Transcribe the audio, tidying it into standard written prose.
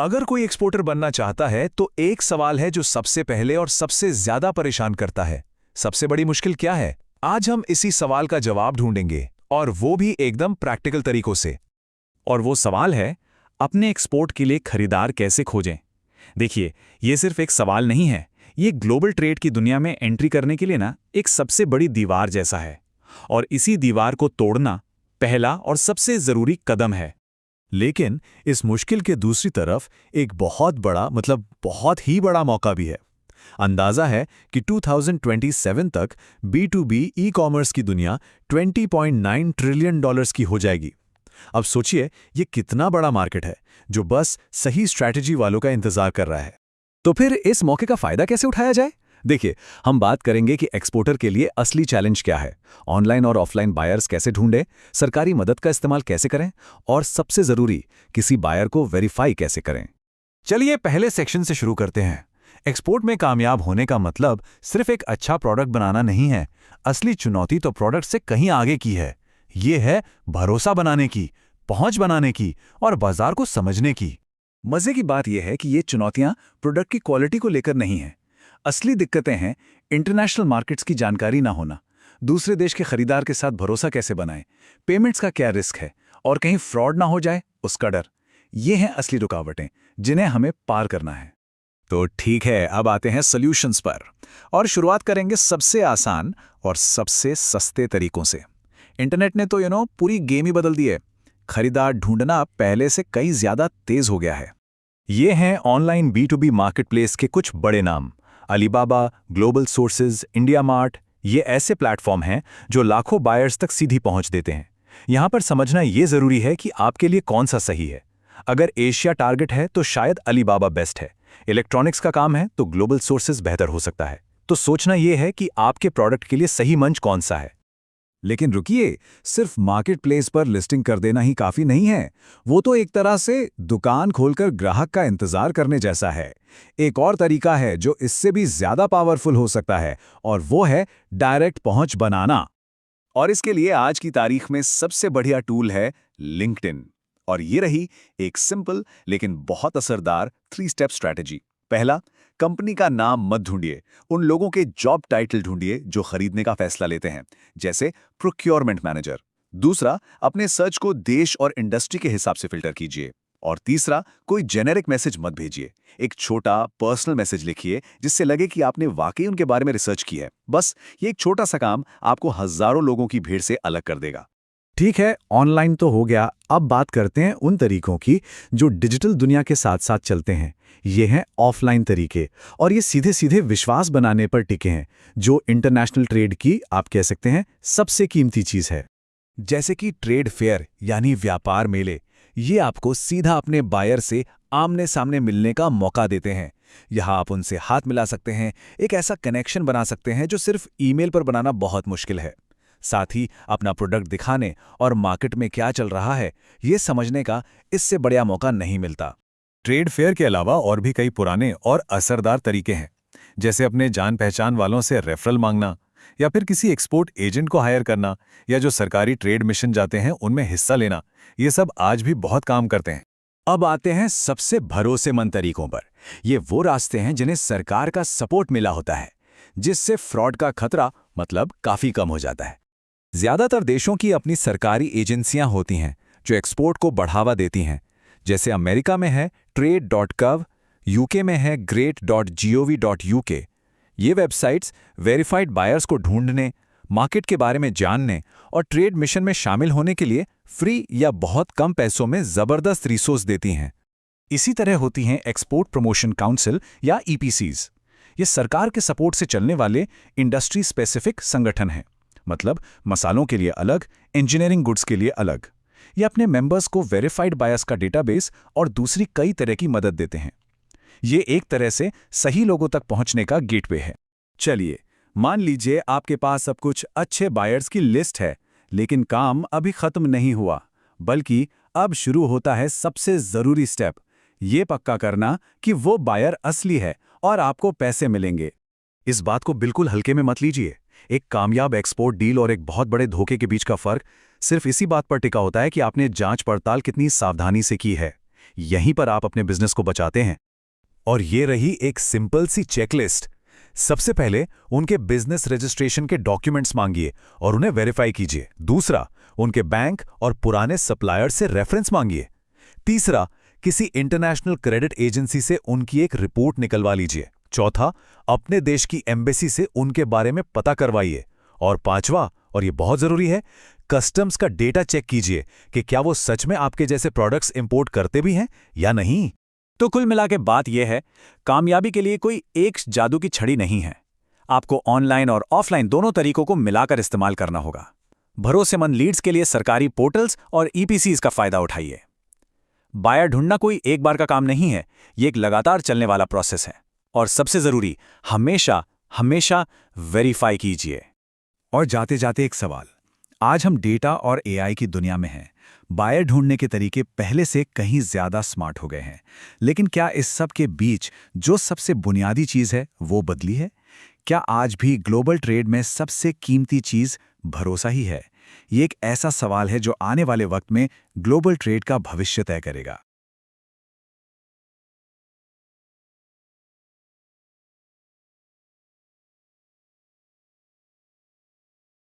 अगर कोई एक्सपोर्टर बनना चाहता है तो एक सवाल है जो सबसे पहले और सबसे ज्यादा परेशान करता है। सबसे बड़ी मुश्किल क्या है? आज हम इसी सवाल का जवाब ढूंढेंगे, और वो भी एकदम प्रैक्टिकल तरीकों से। और वो सवाल है, अपने एक्सपोर्ट के लिए खरीदार कैसे खोजें। देखिए, ये सिर्फ एक सवाल नहीं है, ये ग्लोबल ट्रेड की दुनिया में एंट्री करने के लिए ना एक सबसे बड़ी दीवार जैसा है। और इसी दीवार को तोड़ना पहला और सबसे जरूरी कदम है। लेकिन इस मुश्किल के दूसरी तरफ एक बहुत बड़ा बहुत ही बड़ा मौका भी है। अंदाजा है कि 2027 तक B2B ई कॉमर्स की दुनिया $20.9 ट्रिलियन की हो जाएगी। अब सोचिए, ये कितना बड़ा मार्केट है जो बस सही स्ट्रैटेजी वालों का इंतजार कर रहा है। तो फिर इस मौके का फायदा कैसे उठाया जाए? देखिए, हम बात करेंगे कि एक्सपोर्टर के लिए असली चैलेंज क्या है, ऑनलाइन और ऑफलाइन बायर्स कैसे ढूंढें, सरकारी मदद का इस्तेमाल कैसे करें, और सबसे जरूरी, किसी बायर को वेरीफाई कैसे करें। चलिए पहले सेक्शन से शुरू करते हैं। एक्सपोर्ट में कामयाब होने का मतलब सिर्फ एक अच्छा प्रोडक्ट बनाना नहीं है। असली चुनौती तो प्रोडक्ट से कहीं आगे की है। ये है भरोसा बनाने की, पहुंच बनाने की और बाजार को समझने की। मजे की बात यह है कि ये चुनौतियां प्रोडक्ट की क्वालिटी को लेकर नहीं हैं। असली दिक्कतें हैं इंटरनेशनल मार्केट्स की जानकारी ना होना, दूसरे देश के खरीदार के साथ भरोसा कैसे बनाएं, पेमेंट्स का क्या रिस्क है, और कहीं फ्रॉड ना हो जाए उसका डर। ये हैं असली रुकावटें जिन्हें हमें पार करना है। तो ठीक है, अब आते हैं सॉल्यूशंस पर, और शुरुआत करेंगे सबसे आसान और सबसे सस्ते तरीकों से। इंटरनेट ने तो पूरी गेम ही बदल दी है। खरीदार ढूंढना पहले से कई ज्यादा तेज हो गया है। ये हैं ऑनलाइन B2B मार्केटप्लेस के कुछ बड़े नाम। Alibaba, global sources, India mart, ये ऐसे प्लेटफॉर्म हैं जो लाखों बायर्स तक सीधी पहुंच देते हैं। यहां पर समझना ये जरूरी है कि आपके लिए कौन सा सही है। अगर एशिया टारगेट है तो शायद अलीबाबा बेस्ट है। इलेक्ट्रॉनिक्स का काम है तो ग्लोबल सोर्सेज बेहतर हो सकता है। तो सोचना यह है कि आपके प्रोडक्ट के लिए सही मंच कौन सा है। लेकिन रुकिए, सिर्फ मार्केट प्लेस पर लिस्टिंग कर देना ही काफी नहीं है। वो तो एक तरह से दुकान खोलकर ग्राहक का इंतजार करने जैसा है। एक और तरीका है जो इससे भी ज्यादा पावरफुल हो सकता है, और वो है डायरेक्ट पहुंच बनाना। और इसके लिए आज की तारीख में सबसे बढ़िया टूल है लिंक्डइन। और ये रही एक सिंपल लेकिन बहुत असरदार 3 स्टेप स्ट्रैटेजी। पहला, कंपनी का नाम मत ढूंढिए, उन लोगों के जॉब टाइटल ढूंढिए जो खरीदने का फैसला लेते हैं, जैसे प्रोक्योरमेंट मैनेजर। दूसरा, अपने सर्च को देश और इंडस्ट्री के हिसाब से फिल्टर कीजिए। और तीसरा, कोई जेनेरिक मैसेज मत भेजिए। एक छोटा पर्सनल मैसेज लिखिए जिससे लगे कि आपने वाकई उनके बारे में रिसर्च की है। बस ये एक छोटा सा काम आपको हजारों लोगों की भीड़ से अलग कर देगा। ठीक है, ऑनलाइन तो हो गया। अब बात करते हैं उन तरीकों की जो डिजिटल दुनिया के साथ साथ चलते हैं। ये हैं ऑफलाइन तरीके, और ये सीधे सीधे विश्वास बनाने पर टिके हैं, जो इंटरनेशनल ट्रेड की आप कह सकते हैं सबसे कीमती चीज है। जैसे कि ट्रेड फेयर यानी व्यापार मेले, ये आपको सीधा अपने बायर से आमने सामने मिलने का मौका देते हैं। यहाँ आप उनसे हाथ मिला सकते हैं, एक ऐसा कनेक्शन बना सकते हैं जो सिर्फ ईमेल पर बनाना बहुत मुश्किल है। साथ ही अपना प्रोडक्ट दिखाने और मार्केट में क्या चल रहा है ये समझने का इससे बढ़िया मौका नहीं मिलता। ट्रेड फेयर के अलावा और भी कई पुराने और असरदार तरीके हैं, जैसे अपने जान पहचान वालों से रेफरल मांगना, या फिर किसी एक्सपोर्ट एजेंट को हायर करना, या जो सरकारी ट्रेड मिशन जाते हैं उनमें हिस्सा लेना। ये सब आज भी बहुत काम करते हैं। अब आते हैं सबसे भरोसेमंद तरीकों पर। ये वो रास्ते हैं जिन्हें सरकार का सपोर्ट मिला होता है, जिससे फ्रॉड का खतरा काफी कम हो जाता है। ज्यादातर देशों की अपनी सरकारी एजेंसियां होती हैं जो एक्सपोर्ट को बढ़ावा देती हैं। जैसे अमेरिका में है trade.gov, यूके में है great.gov.uk। ये वेबसाइट्स वेरीफाइड बायर्स को ढूंढने, मार्केट के बारे में जानने और ट्रेड मिशन में शामिल होने के लिए फ्री या बहुत कम पैसों में जबरदस्त रिसोर्स देती हैं। इसी तरह होती हैं एक्सपोर्ट प्रमोशन काउंसिल या EPCs। ये सरकार के सपोर्ट से चलने वाले इंडस्ट्री स्पेसिफिक संगठन हैं। मसालों के लिए अलग, इंजीनियरिंग गुड्स के लिए अलग। ये अपने मेंबर्स को वेरीफाइड बायर्स का डेटाबेस और दूसरी कई तरह की मदद देते हैं। ये एक तरह से सही लोगों तक पहुंचने का गेटवे है। चलिए, मान लीजिए आपके पास सब कुछ अच्छे बायर्स की लिस्ट है, लेकिन काम अभी खत्म नहीं हुआ, बल्कि अब शुरू होता है सबसे जरूरी स्टेप, ये पक्का करना कि वो बायर असली है और आपको पैसे मिलेंगे। इस बात को बिल्कुल हल्के में मत लीजिए। एक कामयाब एक्सपोर्ट डील और एक बहुत बड़े धोखे के बीच का फर्क सिर्फ इसी बात पर टिका होता है कि आपने जांच पड़ताल कितनी सावधानी से की है। यहीं पर आप अपने बिजनेस को बचाते हैं। और ये रही एक सिंपल सी चेकलिस्ट। सबसे पहले उनके बिजनेस रजिस्ट्रेशन के डॉक्यूमेंट्स मांगिए और उन्हें वेरीफाई कीजिए। दूसरा, उनके बैंक और पुराने सप्लायर से रेफरेंस मांगिए। तीसरा, किसी इंटरनेशनल क्रेडिट एजेंसी से उनकी एक रिपोर्ट निकलवा लीजिए। चौथा, अपने देश की एम्बेसी से उनके बारे में पता करवाइए। और पांचवा, और ये बहुत जरूरी है, कस्टम्स का डेटा चेक कीजिए कि क्या वो सच में आपके जैसे प्रोडक्ट्स इंपोर्ट करते भी हैं या नहीं। तो कुल मिला के बात यह है, कामयाबी के लिए कोई एक जादू की छड़ी नहीं है। आपको ऑनलाइन और ऑफलाइन दोनों तरीकों को मिलाकर इस्तेमाल करना होगा। भरोसेमंद लीड्स के लिए सरकारी पोर्टल्स और ईपीसीज का फायदा उठाइए। बायर ढूंढना कोई एक बार का काम नहीं है, ये एक लगातार चलने वाला प्रोसेस है। और सबसे जरूरी, हमेशा वेरीफाई कीजिए। और जाते जाते एक सवाल, आज हम डेटा और एआई की दुनिया में हैं। बायर ढूंढने के तरीके पहले से कहीं ज्यादा स्मार्ट हो गए हैं, लेकिन क्या इस सब के बीच जो सबसे बुनियादी चीज है वो बदली है? क्या आज भी ग्लोबल ट्रेड में सबसे कीमती चीज भरोसा ही है? ये एक ऐसा सवाल है जो आने वाले वक्त में ग्लोबल ट्रेड का भविष्य तय करेगा।